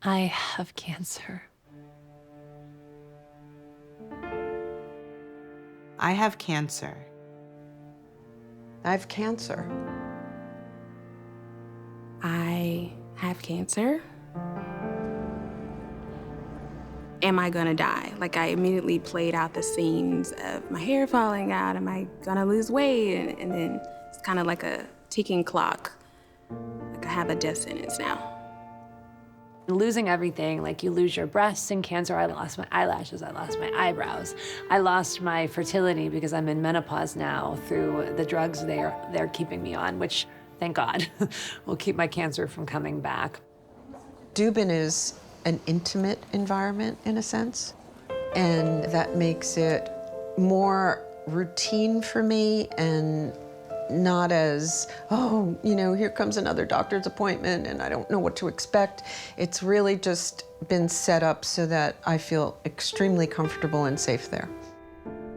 I have cancer. I have cancer. I have cancer. I have cancer. Am I gonna die? Like, I immediately played out the scenes of my hair falling out. Am I gonna lose weight? And then it's kind of like a ticking clock. Like, I have a death sentence now. Losing everything, like you lose your breasts in cancer. I lost my eyelashes, I lost my eyebrows. I lost my fertility because I'm in menopause now through the drugs they're keeping me on, which, thank God, will keep my cancer from coming back. Dubin is an intimate environment in a sense, and that makes it more routine for me and not as, oh, you know, here comes another doctor's appointment and I don't know what to expect. It's really just been set up so that I feel extremely comfortable and safe there.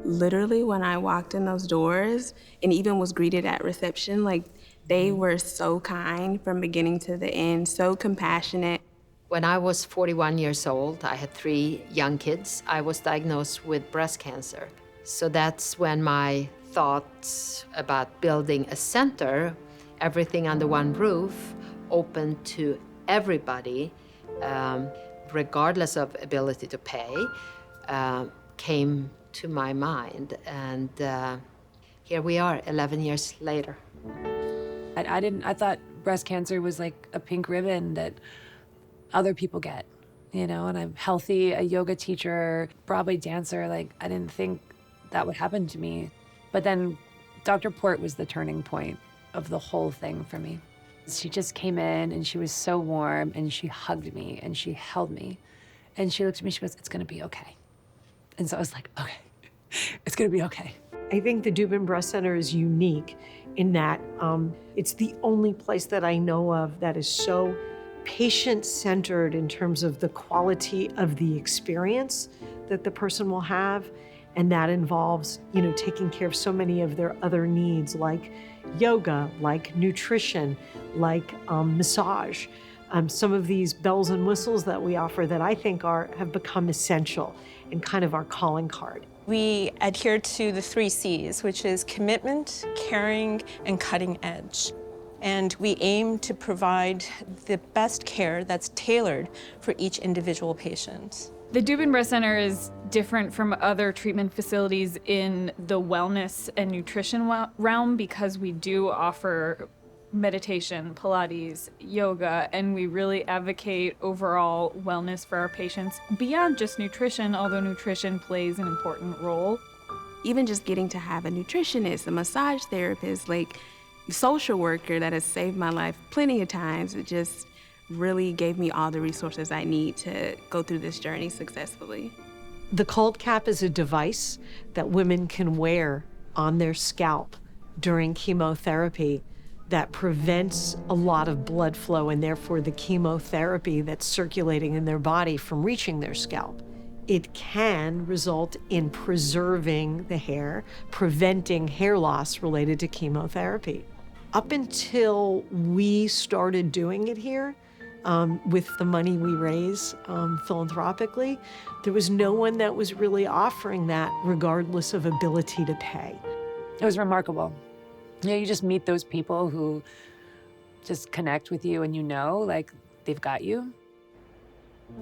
Literally, when I walked in those doors and even was greeted at reception, like, they were so kind from beginning to the end, so compassionate. When I was 41 years old, I had 3 young kids. I was diagnosed with breast cancer. So that's when my thoughts about building a center, everything under one roof, open to everybody, regardless of ability to pay, came to my mind. And here we are, 11 years later. I thought breast cancer was like a pink ribbon that other people get, you know, and I'm healthy, a yoga teacher, Broadway dancer. Like, I didn't think that would happen to me. But then Dr. Port was the turning point of the whole thing for me. She just came in and she was so warm and she hugged me and she held me. And she looked at me, she goes, "It's gonna be okay." And so I was like, okay, it's gonna be okay. I think the Dubin Breast Center is unique in that it's the only place that I know of that is so patient-centered in terms of the quality of the experience that the person will have. And that involves, you know, taking care of so many of their other needs, like yoga, like nutrition, like massage. Some of these bells and whistles that we offer that I think have become essential and kind of our calling card. We adhere to the 3 C's, which is commitment, caring, and cutting edge. And we aim to provide the best care that's tailored for each individual patient. The Dubin Breast Center is different from other treatment facilities in the wellness and nutrition realm because we do offer meditation, Pilates, yoga, and we really advocate overall wellness for our patients beyond just nutrition, although nutrition plays an important role. Even just getting to have a nutritionist, a massage therapist, like social worker that has saved my life plenty of times. It just really gave me all the resources I need to go through this journey successfully. The cold cap is a device that women can wear on their scalp during chemotherapy that prevents a lot of blood flow and therefore the chemotherapy that's circulating in their body from reaching their scalp. It can result in preserving the hair, preventing hair loss related to chemotherapy. Up until we started doing it here, with the money we raise philanthropically, there was no one that was really offering that regardless of ability to pay. It was remarkable. You know, you just meet those people who just connect with you and you know, like, they've got you.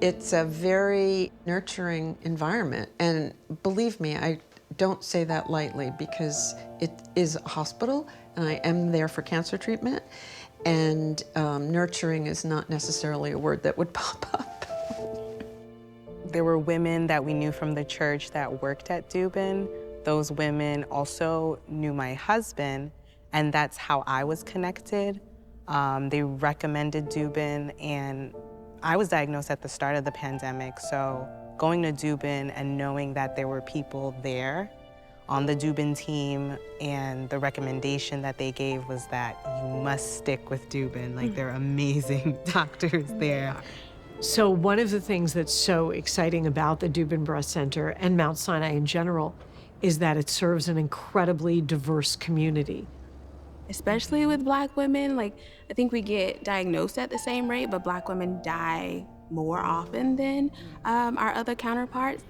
It's a very nurturing environment, and believe me, I don't say that lightly because it is a hospital and I am there for cancer treatment. And nurturing is not necessarily a word that would pop up. There were women that we knew from the church that worked at Dubin. Those women also knew my husband, and that's how I was connected. They recommended Dubin, and I was diagnosed at the start of the pandemic, so going to Dubin and knowing that there were people there on the Dubin team, and the recommendation that they gave was that you must stick with Dubin. Like, they're amazing doctors there. So one of the things that's so exciting about the Dubin Breast Center and Mount Sinai in general is that it serves an incredibly diverse community. Especially with Black women, like, I think we get diagnosed at the same rate, but Black women die more often than our other counterparts.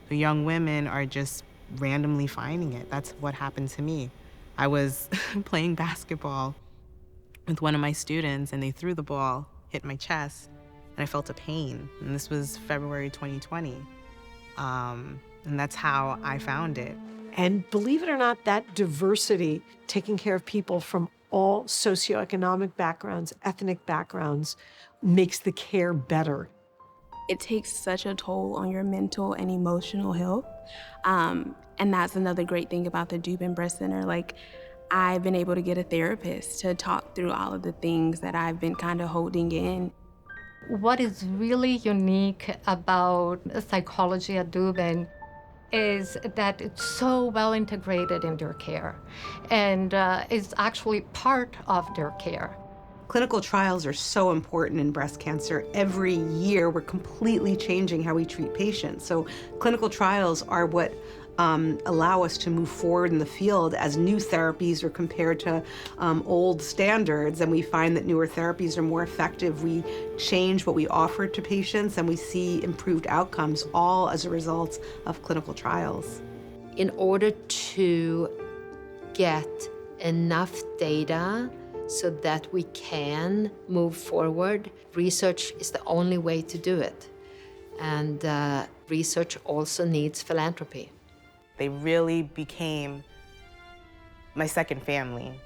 The young women are just randomly finding it. That's what happened to me. I was playing basketball with one of my students, and they threw the ball, hit my chest, and I felt a pain. And this was February 2020. And that's how I found it. And believe it or not, that diversity, taking care of people from all socioeconomic backgrounds, ethnic backgrounds, makes the care better. It takes such a toll on your mental and emotional health. And that's another great thing about the Dubin Breast Center. Like, I've been able to get a therapist to talk through all of the things that I've been kind of holding in. What is really unique about psychology at Dubin is that it's so well integrated in their care and is actually part of their care. Clinical trials are so important in breast cancer. Every year, we're completely changing how we treat patients. So clinical trials are what allow us to move forward in the field as new therapies are compared to old standards, and we find that newer therapies are more effective. We change what we offer to patients, and we see improved outcomes, all as a result of clinical trials. In order to get enough data so that we can move forward, research is the only way to do it. And research also needs philanthropy. They really became my second family,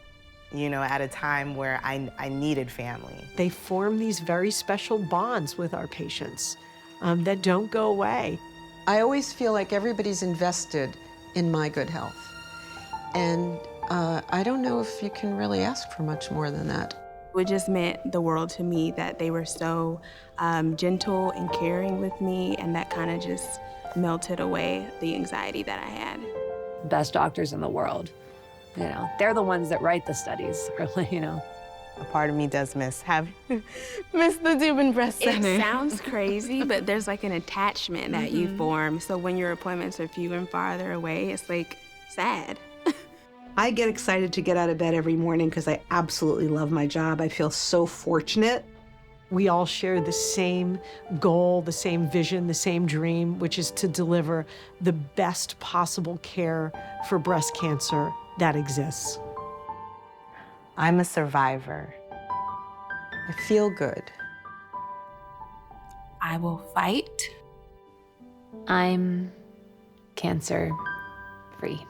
you know, at a time where I needed family. They form these very special bonds with our patients that don't go away. I always feel like everybody's invested in my good health. And I don't know if you can really ask for much more than that. It just meant the world to me that they were so gentle and caring with me, and that kind of just melted away the anxiety that I had. Best doctors in the world. You know, they're the ones that write the studies, really, you know. A part of me does miss the Dubin Breast Center. It sounds crazy, but there's like an attachment that you form. So when your appointments are few and farther away, it's like sad. I get excited to get out of bed every morning because I absolutely love my job. I feel so fortunate. We all share the same goal, the same vision, the same dream, which is to deliver the best possible care for breast cancer that exists. I'm a survivor. I feel good. I will fight. I'm cancer-free.